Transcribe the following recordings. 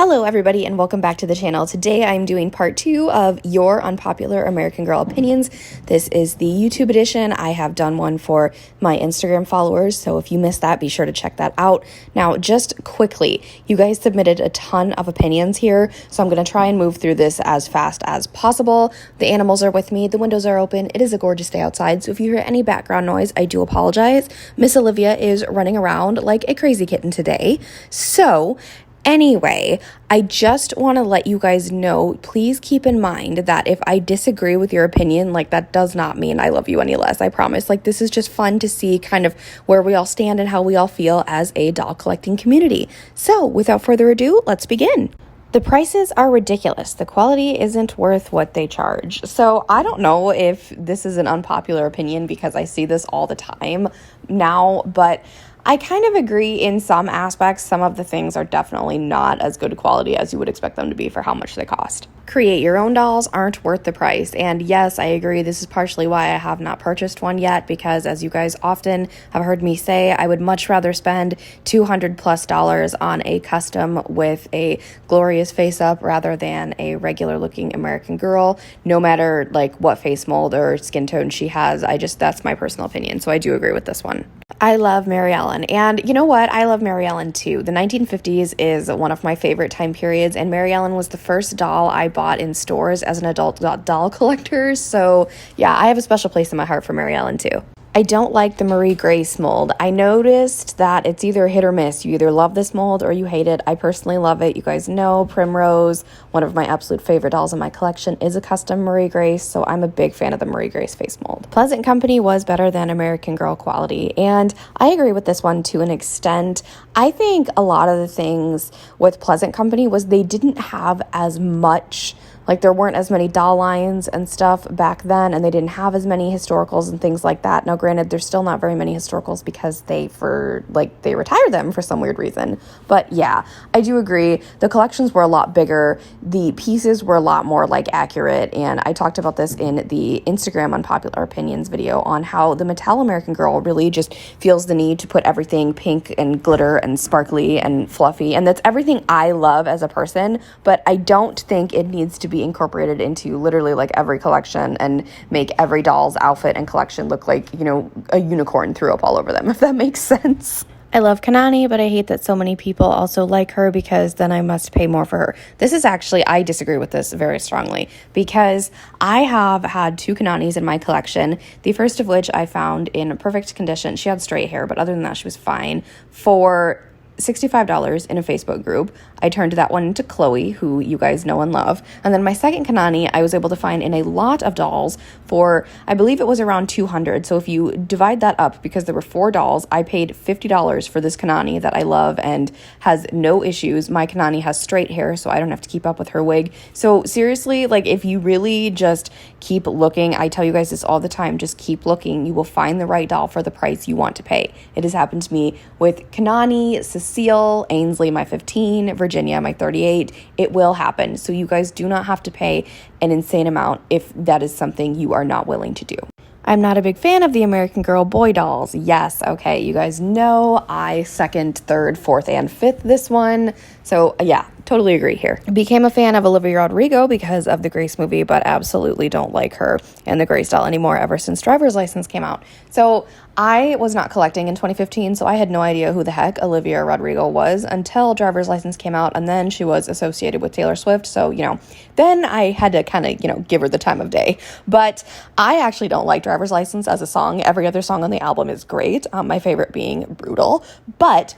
Hello everybody and welcome back to the channel. Today I'm doing part 2 of your Unpopular American Girl opinions. This is the YouTube edition. I have done one for my Instagram followers, so if you missed that, be sure to check that out. Now, just quickly, you guys submitted a ton of opinions here, so I'm going to try and move through this as fast as possible. The animals are with me, the windows are open, it is a gorgeous day outside, so if you hear any background noise, I do apologize. Miss Olivia is running around like a crazy kitten today. So, anyway, I just want to let you guys know, please keep in mind that if I disagree with your opinion, that does not mean I love you any less, I promise. This is just fun to see kind of where we all stand and how we all feel as a doll collecting community. So, without further ado, let's begin. The prices are ridiculous. The quality isn't worth what they charge. So I don't know if this is an unpopular opinion because I see this all the time now, but I kind of agree in some aspects. Some of the things are definitely not as good quality as you would expect them to be for how much they cost. Create your own dolls aren't worth the price. And yes, I agree. This is partially why I have not purchased one yet, because as you guys often have heard me say, I would much rather spend $200+ on a custom with a glorious face up rather than a regular looking American Girl, no matter what face mold or skin tone she has. That's my personal opinion. So I do agree with this one. I love Mary Ellen, and you know what? I love Mary Ellen too. The 1950s is one of my favorite time periods, and Mary Ellen was the first doll I bought in stores as an adult doll collector. So yeah, I have a special place in my heart for Mary Ellen too. I don't like the Marie Grace mold. I noticed that it's either hit or miss. You either love this mold or you hate it. I personally love it. You guys know Primrose, one of my absolute favorite dolls in my collection, is a custom Marie Grace, so I'm a big fan of the Marie Grace face mold. Pleasant Company was better than American Girl quality, and I agree with this one to an extent. I think a lot of the things with Pleasant Company was they didn't have as much, there weren't as many doll lines and stuff back then, and they didn't have as many historicals and things like that. Now, granted, there's still not very many historicals because they retired them for some weird reason. But yeah, I do agree. The collections were a lot bigger. The pieces were a lot more accurate, and I talked about this in the Instagram Unpopular Opinions video on how the Mattel American Girl really just feels the need to put everything pink and glitter and sparkly and fluffy, and that's everything I love as a person, but I don't think it needs to be incorporated into literally every collection and make every doll's outfit and collection look like, a unicorn threw up all over them, if that makes sense. I love Kanani, but I hate that so many people also like her because then I must pay more for her. This is actually, I disagree with this very strongly because I have had 2 Kananis in my collection, the first of which I found in perfect condition. She had straight hair, but other than that, she was fine, for $65 in a Facebook group. I turned that one into Chloe, who you guys know and love. And then my second Kanani, I was able to find in a lot of dolls for, I believe it was around $200. So if you divide that up, because there were 4 dolls, I paid $50 for this Kanani that I love and has no issues. My Kanani has straight hair, so I don't have to keep up with her wig. So seriously, if you really just keep looking, I tell you guys this all the time, just keep looking. You will find the right doll for the price you want to pay. It has happened to me with Kanani, Cecile, Ainsley, my 15, Virginia, my 38. It will happen. So you guys do not have to pay an insane amount if that is something you are not willing to do. I'm not a big fan of the American Girl boy dolls. Yes, okay, you guys know I 2nd, 3rd, 4th, and 5th this one. So yeah, totally agree here. Became a fan of Olivia Rodrigo because of the Grace movie, but absolutely don't like her and the Grace doll anymore ever since Driver's License came out. So I was not collecting in 2015, so I had no idea who the heck Olivia Rodrigo was until Driver's License came out, and then she was associated with Taylor Swift, so, then I had to kind of, give her the time of day. But I actually don't like Driver's License as a song. Every other song on the album is great, my favorite being Brutal, but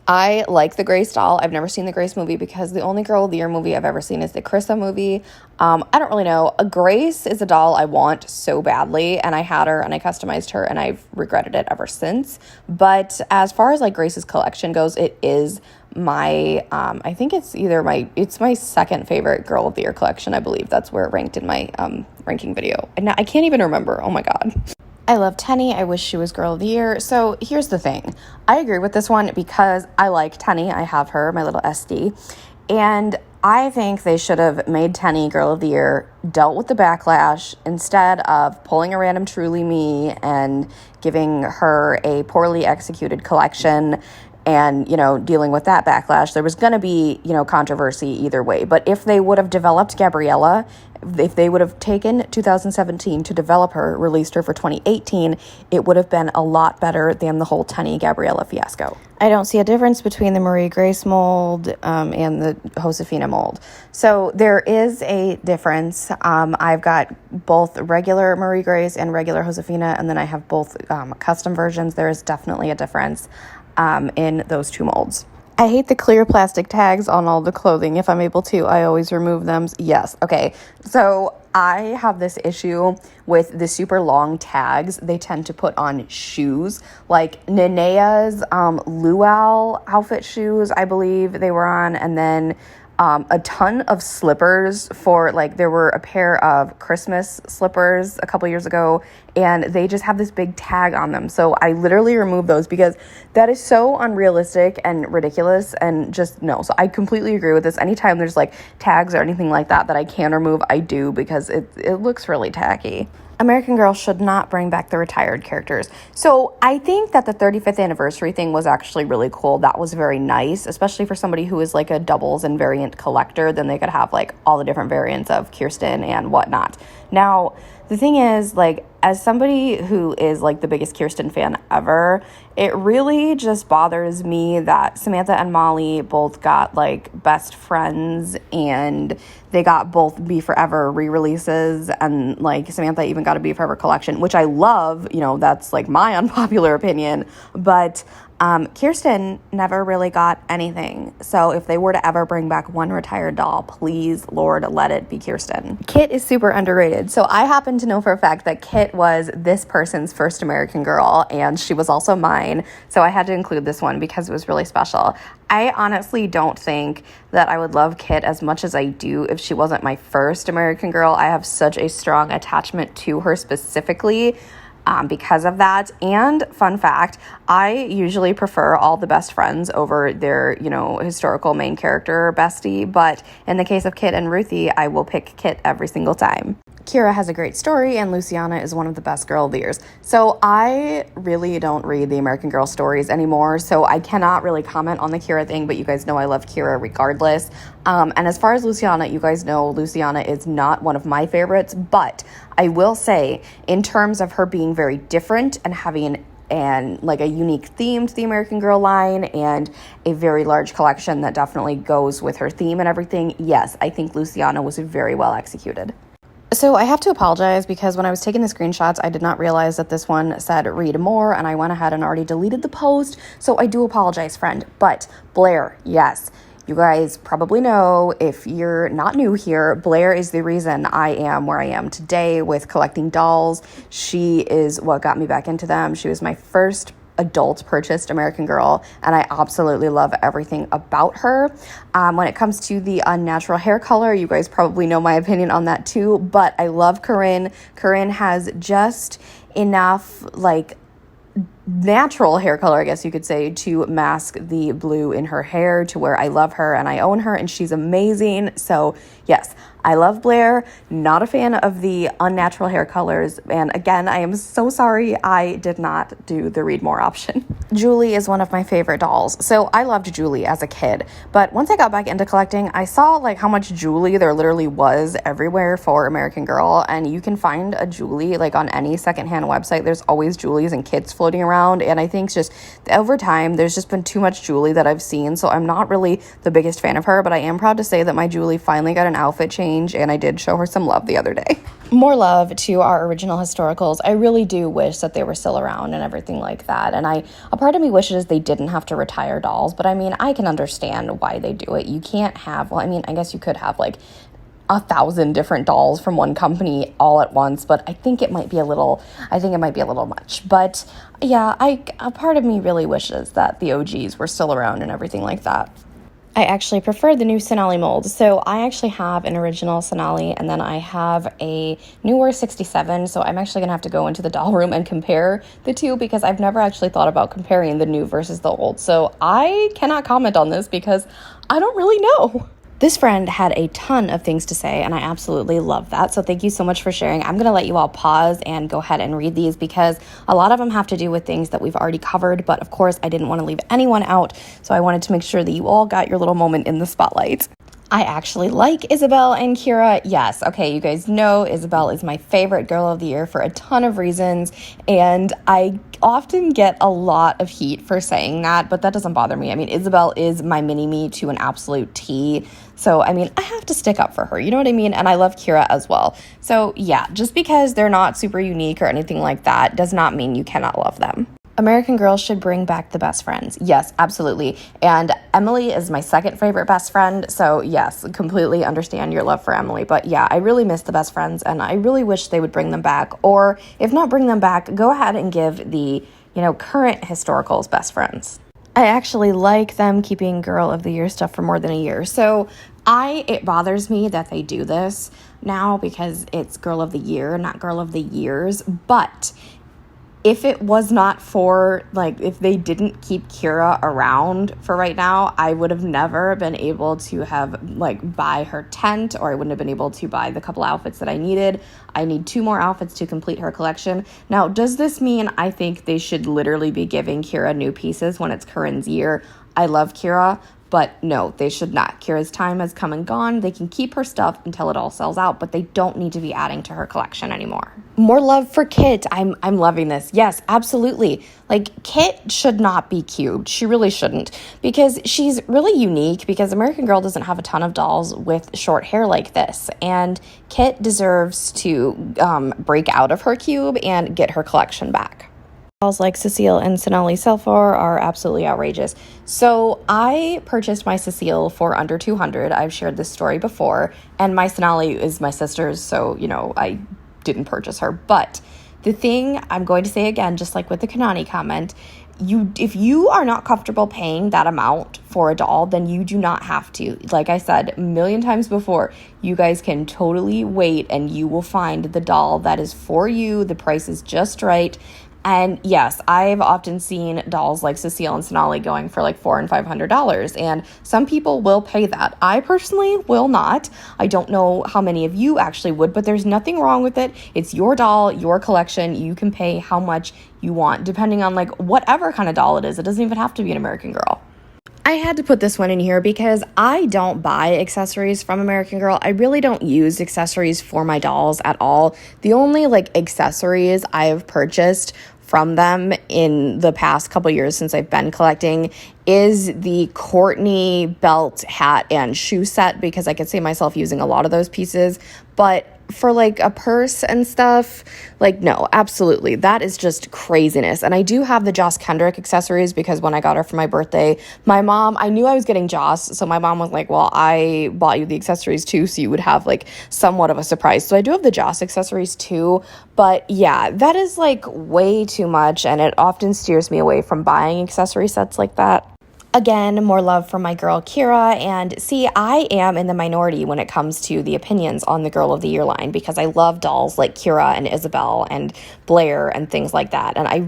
I like the Grace doll. I've never seen the Grace movie because the only Girl of the Year movie I've ever seen is the Carissa movie. I don't really know. A Grace is a doll I want so badly, and I had her and I customized her and I've regretted it ever since. But as far as Grace's collection goes, it is my, I think it's my second favorite Girl of the Year collection, I believe. That's where it ranked in my ranking video. And now I can't even remember. Oh my God. I love Tenny. I wish she was Girl of the Year. So here's the thing. I agree with this one because I like Tenny. I have her, my little SD. And I think they should have made Tenny Girl of the Year, dealt with the backlash, instead of pulling a random Truly Me and giving her a poorly executed collection. and, dealing with that backlash, there was going to be, controversy either way. But if they would have developed Gabriella, if they would have taken 2017 to develop her, released her for 2018, it would have been a lot better than the whole Tenny Gabriella fiasco. I don't see a difference between the Marie Grace mold and the Josefina mold. So there is a difference. I've got both regular Marie Grace and regular Josefina, and then I have both custom versions. There is definitely a difference in those two molds. I hate the clear plastic tags on all the clothing. If I'm able to, I always remove them. Yes. Okay. So I have this issue with the super long tags they tend to put on shoes. Like Nenea's luau outfit shoes, I believe they were on. And then a ton of slippers there were a pair of Christmas slippers a couple years ago, and they just have this big tag on them. So I literally remove those because that is so unrealistic and ridiculous, and just no. So I completely agree with this. Anytime there's tags or anything like that I can remove, I do, because it looks really tacky. American Girl should not bring back the retired characters. So I think that the 35th anniversary thing was actually really cool. That was very nice, especially for somebody who is a doubles and variant collector. Then they could have all the different variants of Kirsten and whatnot. Now, the thing is, as somebody who is the biggest Kirsten fan ever, it really just bothers me that Samantha and Molly both got best friends, and they got both Be Forever re-releases, and Samantha even got a Be Forever collection, which I love. That's my unpopular opinion, but Kirsten never really got anything. So if they were to ever bring back one retired doll, please, Lord, let it be Kirsten. Kit is super underrated. So I happen to know for a fact that Kit was this person's first American Girl, and she was also mine. So I had to include this one because it was really special. I honestly don't think that I would love Kit as much as I do if she wasn't my first American Girl. I have such a strong attachment to her specifically, because of that. And fun fact, I usually prefer all the best friends over their, historical main character bestie. But in the case of Kit and Ruthie, I will pick Kit every single time. Kyra has a great story, and Luciana is one of the best girl of the years. So I really don't read the American Girl stories anymore, so I cannot really comment on the Kyra thing, but you guys know I love Kyra regardless. And as far as Luciana, you guys know Luciana is not one of my favorites, but I will say, in terms of her being very different and having a unique theme to the American Girl line and a very large collection that definitely goes with her theme and everything, yes, I think Luciana was very well executed. So I have to apologize because when I was taking the screenshots, I did not realize that this one said read more, and I went ahead and already deleted the post. So I do apologize, friend. But Blair, yes, you guys probably know, if you're not new here, Blair is the reason I am where I am today with collecting dolls. She is what got me back into them. She was my first adult purchased American Girl, and I absolutely love everything about her. When it comes to the unnatural hair color, you guys probably know my opinion on that too, but I love Corinne. Corinne has just enough natural hair color, I guess you could say, to mask the blue in her hair to where I love her and I own her, and she's amazing. So yes, I love Blair, not a fan of the unnatural hair colors. And again, I am so sorry I did not do the read more option. Julie is one of my favorite dolls. So I loved Julie as a kid, but once I got back into collecting, I saw how much Julie there literally was everywhere for American Girl. And you can find a Julie on any secondhand website. There's always Julies and kits floating around. And I think just over time, there's just been too much Julie that I've seen. So I'm not really the biggest fan of her, but I am proud to say that my Julie finally got an outfit change, and I did show her some love the other day. More love to our original historicals. I really do wish that they were still around and everything like that. And a part of me wishes they didn't have to retire dolls, but I mean, I can understand why they do it. You can't have, I guess you could have 1,000 different dolls from one company all at once, but I think it might be a little much. But yeah, a part of me really wishes that the OGs were still around and everything like that. I actually prefer the new Sonali mold. So I actually have an original Sonali, and then I have a newer 67. So I'm actually gonna have to go into the doll room and compare the two, because I've never actually thought about comparing the new versus the old. So I cannot comment on this because I don't really know. This friend had a ton of things to say, and I absolutely love that. So thank you so much for sharing. I'm going to let you all pause and go ahead and read these because a lot of them have to do with things that we've already covered. But of course, I didn't want to leave anyone out. So I wanted to make sure that you all got your little moment in the spotlight. I actually like Isabelle and Kyra. Yes, okay, you guys know Isabelle is my favorite girl of the year for a ton of reasons, and I often get a lot of heat for saying that, but that doesn't bother me. I mean, Isabelle is my mini-me to an absolute T, so, I mean, I have to stick up for her, you know what I mean? And I love Kyra as well. So, yeah, just because they're not super unique or anything like that does not mean you cannot love them. American Girl should bring back the best friends. Yes, absolutely. And Emily is my second favorite best friend. So yes, completely understand your love for Emily. But yeah, I really miss the best friends and I really wish they would bring them back. Or if not bring them back, go ahead and give the, current historicals best friends. I actually like them keeping Girl of the Year stuff for more than a year. So it bothers me that they do this now because it's Girl of the Year, not Girl of the Years. But if it was not for, if they didn't keep Kyra around for right now, I would have never been able to have, buy her tent, or I wouldn't have been able to buy the couple outfits that I needed. I need 2 more outfits to complete her collection. Now, does this mean I think they should literally be giving Kyra new pieces when it's Corinne's year? I love Kyra, but no, they should not. Kyra's time has come and gone. They can keep her stuff until it all sells out, but they don't need to be adding to her collection anymore. More love for Kit. I'm loving this. Yes, absolutely. Kit should not be cubed. She really shouldn't, because she's really unique, because American Girl doesn't have a ton of dolls with short hair like this, and Kit deserves to break out of her cube and get her collection back. Dolls like Cecile and Cecile are absolutely outrageous. So I purchased my Cecile for under $200. I've shared this story before, and my Sonali is my sister's, so I didn't purchase her. But the thing I'm going to say again, just like with the Kanani comment, if you are not comfortable paying that amount for a doll, then you do not have to. Like I said a million times before, you guys can totally wait and you will find the doll that is for you. The price is just right. And yes, I've often seen dolls like Cecile and Sonali going for $400 and $500, and some people will pay that. I personally will not. I don't know how many of you actually would, but there's nothing wrong with it. It's your doll, your collection. You can pay how much you want, depending on whatever kind of doll it is. It doesn't even have to be an American Girl. I had to put this one in here because I don't buy accessories from American Girl. I really don't use accessories for my dolls at all. The only accessories I have purchased from them in the past couple years since I've been collecting is the Courtney belt, hat, and shoe set, because I could see myself using a lot of those pieces. But for a purse and stuff, no, absolutely. That is just craziness. And I do have the Joss Kendrick accessories because when I got her for my birthday, my mom, I knew I was getting Joss. So my mom was like, well, I bought you the accessories too, so you would have somewhat of a surprise. So I do have the Joss accessories too. But yeah, that is way too much. And it often steers me away from buying accessory sets like that. Again, more love for my girl Kyra, and see, I am in the minority when it comes to the opinions on the Girl of the Year line, because I love dolls like Kyra and Isabelle and Blair and things like that, and I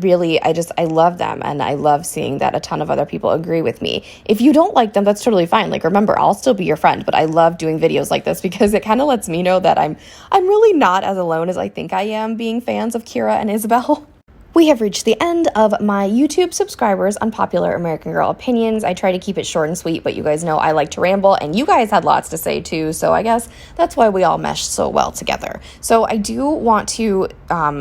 love them, and I love seeing that a ton of other people agree with me. If you don't like them, that's totally fine. Remember, I'll still be your friend, but I love doing videos like this because it kind of lets me know that I'm really not as alone as I think I am being fans of Kyra and Isabelle. We have reached the end of my YouTube subscribers' Unpopular American Girl opinions. I try to keep it short and sweet, but you guys know I like to ramble, and you guys had lots to say too, so I guess that's why we all mesh so well together. So I do want to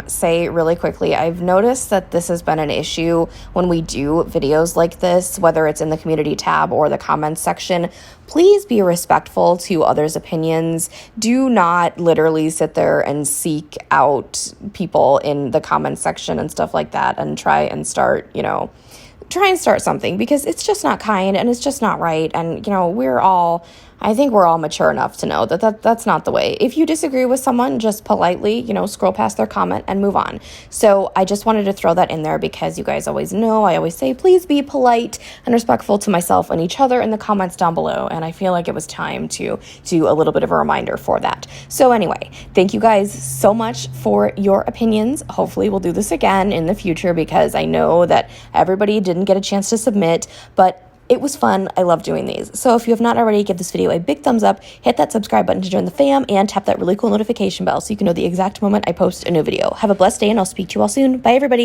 say really quickly, I've noticed that this has been an issue when we do videos like this, whether it's in the community tab or the comments section. Please be respectful to others' opinions. Do not literally sit there and seek out people in the comments section and stuff like that and try and start something, because it's just not kind and it's just not right. And, I think we're all mature enough to know that that's not the way. If you disagree with someone, just politely, scroll past their comment and move on. So I just wanted to throw that in there because you guys always know, I always say, please be polite and respectful to myself and each other in the comments down below. And I feel like it was time to do a little bit of a reminder for that. So anyway, thank you guys so much for your opinions. Hopefully we'll do this again in the future, because I know that everybody didn't get a chance to submit, but it was fun. I love doing these. So if you have not already, give this video a big thumbs up, hit that subscribe button to join the fam, and tap that really cool notification bell so you can know the exact moment I post a new video. Have a blessed day, and I'll speak to you all soon. Bye, everybody.